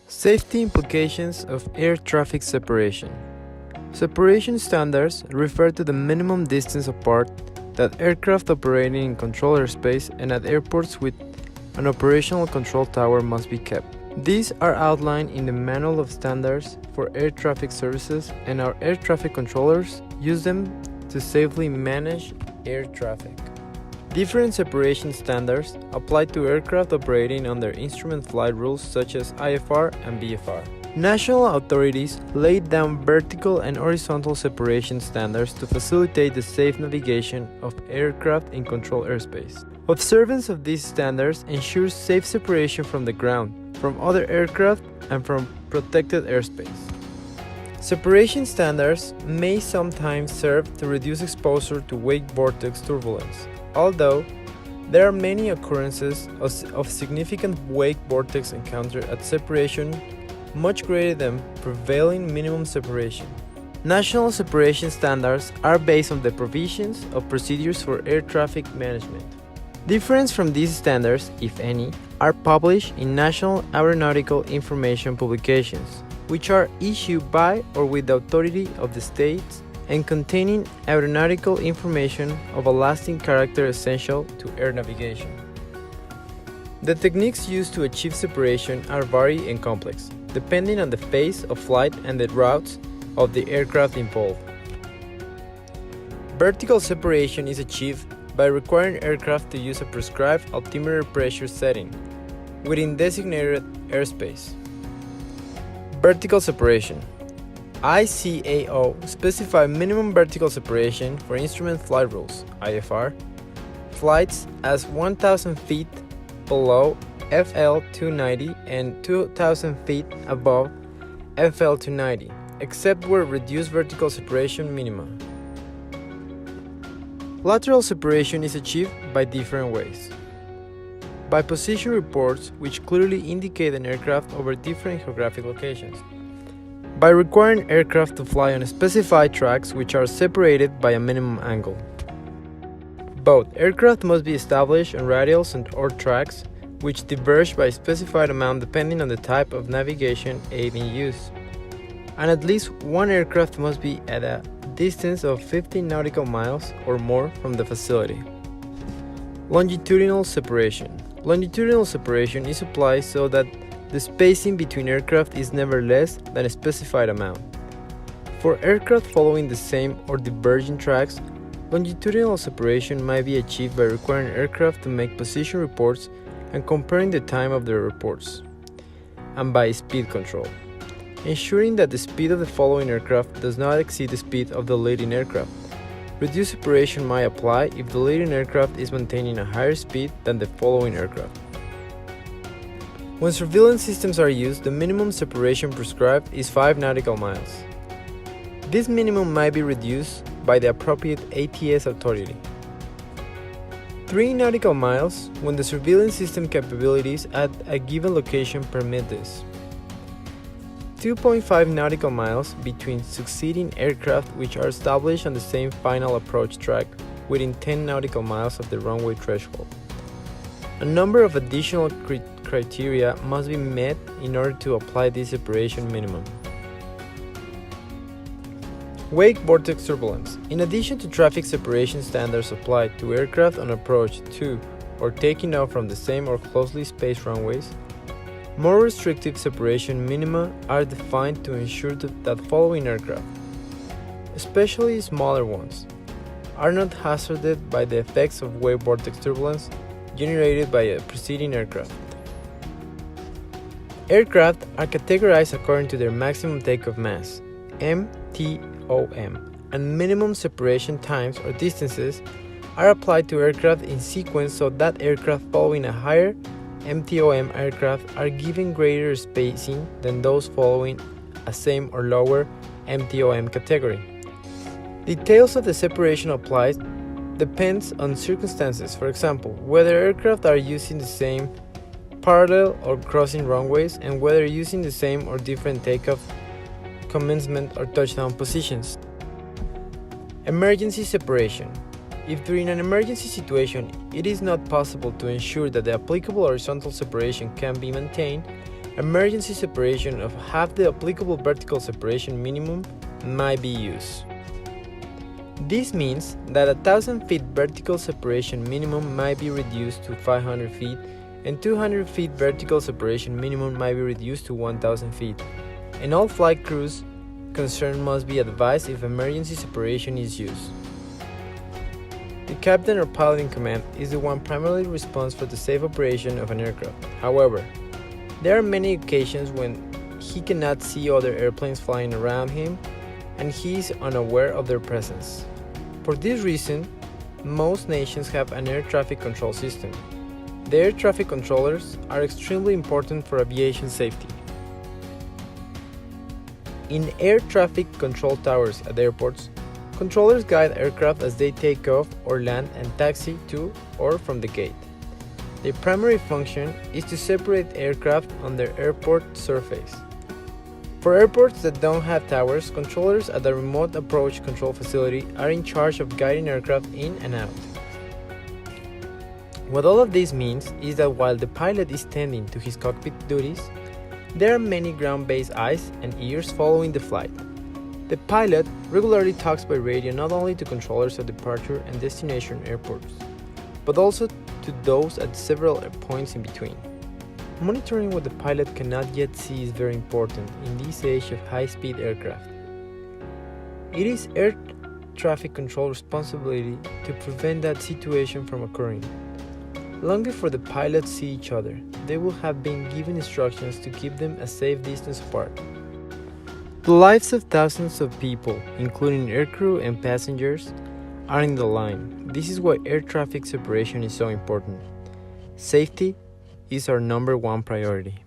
Safety implications of air traffic separation. Separation standards refer to the minimum distance apart that aircraft operating in controlled airspace and at airports with an operational control tower must be kept. These are outlined in the Manual of Standards for Air Traffic Services, and our air traffic controllers use them to safely manage air traffic. Different separation standards apply to aircraft operating under instrument flight rules such as IFR and BFR. National authorities laid down vertical and horizontal separation standards to facilitate the safe navigation of aircraft in controlled airspace. Observance of these standards ensures safe separation from the ground, from other aircraft, and from protected airspace. Separation standards may sometimes serve to reduce exposure to wake vortex turbulence, although there are many occurrences of significant wake vortex encounter at separation much greater than prevailing minimum separation. National separation standards are based on the provisions of procedures for air traffic management. Difference from these standards, if any, are published in National Aeronautical Information publications, which are issued by or with the authority of the states and containing aeronautical information of a lasting character essential to air navigation. The techniques used to achieve separation are varied and complex, depending on the phase of flight and the routes of the aircraft involved. Vertical separation is achieved by requiring aircraft to use a prescribed altimeter pressure setting within designated airspace. Vertical separation. ICAO specify minimum vertical separation for instrument flight rules, IFR, flights as 1,000 feet below FL 290 and 2,000 feet above FL 290, except where reduced vertical separation minima. Lateral separation is achieved by different ways. By position reports which clearly indicate an aircraft over different geographic locations. By requiring aircraft to fly on specified tracks which are separated by a minimum angle. Both aircraft must be established on radials or tracks which diverge by a specified amount depending on the type of navigation aid in use. And at least one aircraft must be at a distance of 15 nautical miles or more from the facility. Longitudinal separation. Longitudinal separation is applied so that the spacing between aircraft is never less than a specified amount. For aircraft following the same or diverging tracks, longitudinal separation might be achieved by requiring aircraft to make position reports and comparing the time of their reports, and by speed control, ensuring that the speed of the following aircraft does not exceed the speed of the leading aircraft. Reduced separation might apply if the leading aircraft is maintaining a higher speed than the following aircraft. When surveillance systems are used, the minimum separation prescribed is 5 nautical miles. This minimum might be reduced by the appropriate ATS authority. 3 nautical miles when the surveillance system capabilities at a given location permit this. 2.5 nautical miles between succeeding aircraft which are established on the same final approach track within 10 nautical miles of the runway threshold. A number of additional criteria must be met in order to apply this separation minimum. Wake vortex turbulence. In addition to traffic separation standards applied to aircraft on approach to or taking off from the same or closely spaced runways, more restrictive separation minima are defined to ensure that following aircraft, especially smaller ones, are not hazarded by the effects of wake vortex turbulence generated by a preceding aircraft. Aircraft are categorized according to their maximum takeoff mass, MTOM, and minimum separation times or distances are applied to aircraft in sequence so that aircraft following a higher MTOM aircraft are given greater spacing than those following a same or lower MTOM category. Details of the separation applied depends on circumstances, for example, whether aircraft are using the same parallel or crossing runways and whether using the same or different takeoff, commencement or touchdown positions. Emergency separation. If during an emergency situation it is not possible to ensure that the applicable horizontal separation can be maintained, emergency separation of half the applicable vertical separation minimum might be used. This means that 1,000 feet vertical separation minimum might be reduced to 500 feet and 200 feet vertical separation minimum might be reduced to 1,000 feet. And all flight crews concerned must be advised if emergency separation is used. The captain or pilot in command is the one primarily responsible for the safe operation of an aircraft. However, there are many occasions when he cannot see other airplanes flying around him and he is unaware of their presence. For this reason, most nations have an air traffic control system. The air traffic controllers are extremely important for aviation safety. In air traffic control towers at airports, controllers guide aircraft as they take off or land and taxi to or from the gate. Their primary function is to separate aircraft on their airport surface. For airports that don't have towers, controllers at the remote approach control facility are in charge of guiding aircraft in and out. What all of this means is that while the pilot is tending to his cockpit duties, there are many ground-based eyes and ears following the flight. The pilot regularly talks by radio not only to controllers at departure and destination airports, but also to those at several points in between. Monitoring what the pilot cannot yet see is very important in this age of high-speed aircraft. It is air traffic control responsibility to prevent that situation from occurring. Long before the pilots see each other, they will have been given instructions to keep them a safe distance apart. The lives of thousands of people, including aircrew and passengers, are in the line. This is why air traffic separation is so important. Safety is our number one priority.